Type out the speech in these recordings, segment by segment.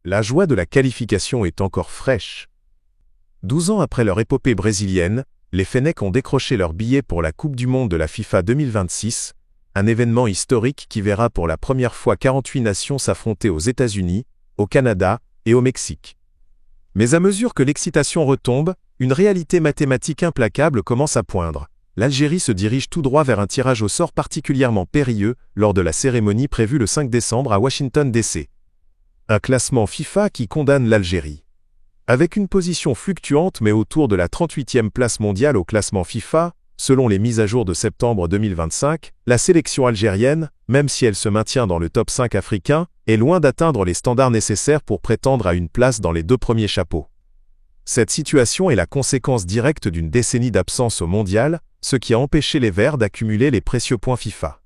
La joie de la qualification est encore fraîche. 12 ans après leur épopée brésilienne, les Fennecs ont décroché leur billet pour la Coupe du Monde de la FIFA 2026, un événement historique qui verra pour la première fois 48 nations s'affronter aux États-Unis, au Canada et au Mexique. Mais à mesure que l'excitation retombe, une réalité mathématique implacable commence à poindre. L'Algérie se dirige tout droit vers un tirage au sort particulièrement périlleux lors de la cérémonie prévue le 5 décembre à Washington DC. Un classement FIFA qui condamne l'Algérie. Avec une position fluctuante mais autour de la 38e place mondiale au classement FIFA, selon les mises à jour de septembre 2025, la sélection algérienne, même si elle se maintient dans le top 5 africain, est loin d'atteindre les standards nécessaires pour prétendre à une place dans les 2 premiers chapeaux. Cette situation est la conséquence directe d'une décennie d'absence au mondial, ce qui a empêché les Verts d'accumuler les précieux points FIFA.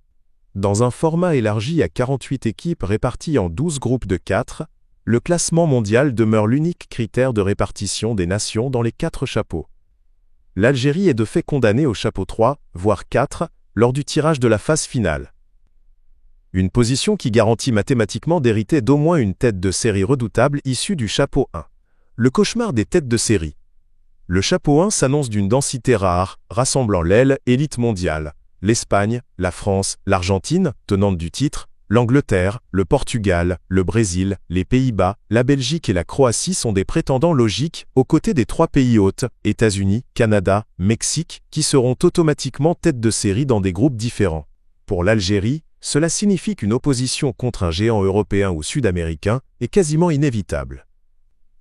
Dans un format élargi à 48 équipes réparties en 12 groupes de 4, le classement mondial demeure l'unique critère de répartition des nations dans les 4 chapeaux. L'Algérie est de fait condamnée au chapeau 3, voire 4, lors du tirage de la phase finale. Une position qui garantit mathématiquement d'hériter d'au moins une tête de série redoutable issue du chapeau 1. Le cauchemar des têtes de série. Le chapeau 1 s'annonce d'une densité rare, rassemblant l'aile élite mondiale. L'Espagne, la France, l'Argentine, tenante du titre, l'Angleterre, le Portugal, le Brésil, les Pays-Bas, la Belgique et la Croatie sont des prétendants logiques, aux côtés des 3 pays hôtes, États-Unis, Canada, Mexique, qui seront automatiquement têtes de série dans des groupes différents. Pour l'Algérie, cela signifie qu'une opposition contre un géant européen ou sud-américain est quasiment inévitable.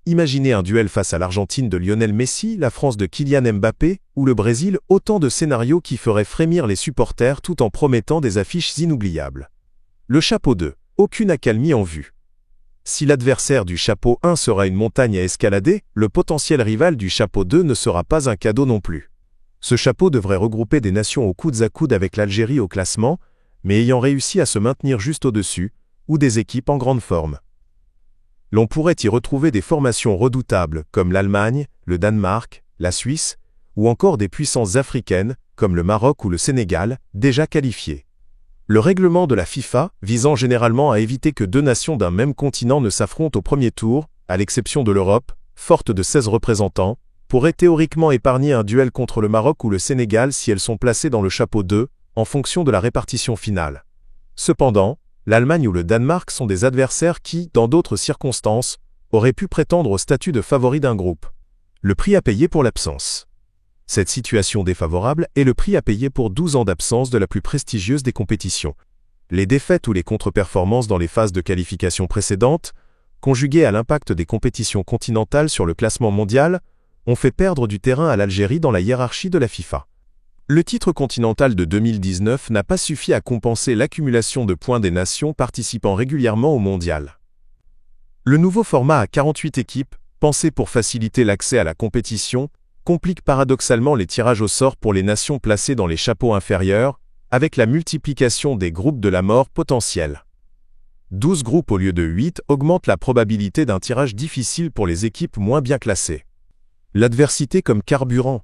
Imaginez un duel face à l'Argentine de Lionel Messi, la France de Kylian Mbappé, ou le Brésil, autant de scénarios qui feraient frémir les supporters tout en promettant des affiches inoubliables. Le chapeau 2, aucune accalmie en vue. Si l'adversaire du chapeau 1 sera une montagne à escalader, le potentiel rival du chapeau 2 ne sera pas un cadeau non plus. Ce chapeau devrait regrouper des nations au coudes à coude avec l'Algérie au classement, mais ayant réussi à se maintenir juste au-dessus, ou des équipes en grande forme. L'on pourrait y retrouver des formations redoutables comme l'Allemagne, le Danemark, la Suisse, ou encore des puissances africaines comme le Maroc ou le Sénégal, déjà qualifiées. Le règlement de la FIFA, visant généralement à éviter que 2 nations d'un même continent ne s'affrontent au premier tour, à l'exception de l'Europe, forte de 16 représentants, pourrait théoriquement épargner un duel contre le Maroc ou le Sénégal si elles sont placées dans le chapeau 2, en fonction de la répartition finale. Cependant, l'Allemagne ou le Danemark sont des adversaires qui, dans d'autres circonstances, auraient pu prétendre au statut de favori d'un groupe. Le prix à payer pour l'absence. Cette situation défavorable est le prix à payer pour 12 ans d'absence de la plus prestigieuse des compétitions. Les défaites ou les contre-performances dans les phases de qualification précédentes, conjuguées à l'impact des compétitions continentales sur le classement mondial, ont fait perdre du terrain à l'Algérie dans la hiérarchie de la FIFA. Le titre continental de 2019 n'a pas suffi à compenser l'accumulation de points des nations participant régulièrement au mondial. Le nouveau format à 48 équipes, pensé pour faciliter l'accès à la compétition, complique paradoxalement les tirages au sort pour les nations placées dans les chapeaux inférieurs, avec la multiplication des groupes de la mort potentiels. 12 groupes au lieu de 8 augmentent la probabilité d'un tirage difficile pour les équipes moins bien classées. L'adversité comme carburant.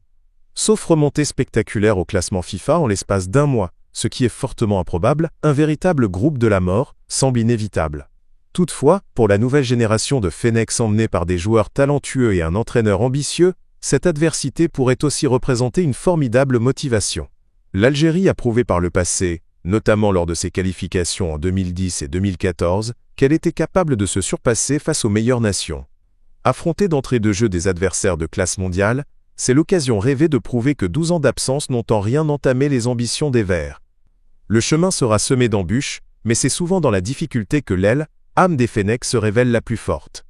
Sauf remontée spectaculaire au classement FIFA en l'espace d'1 mois, ce qui est fortement improbable, un véritable groupe de la mort semble inévitable. Toutefois, pour la nouvelle génération de Fennecs emmenée par des joueurs talentueux et un entraîneur ambitieux, cette adversité pourrait aussi représenter une formidable motivation. L'Algérie a prouvé par le passé, notamment lors de ses qualifications en 2010 et 2014, qu'elle était capable de se surpasser face aux meilleures nations. Affronter d'entrée de jeu des adversaires de classe mondiale, c'est l'occasion rêvée de prouver que 12 ans d'absence n'ont en rien entamé les ambitions des Verts. Le chemin sera semé d'embûches, mais c'est souvent dans la difficulté que l'aile, âme des Fennecs se révèle la plus forte.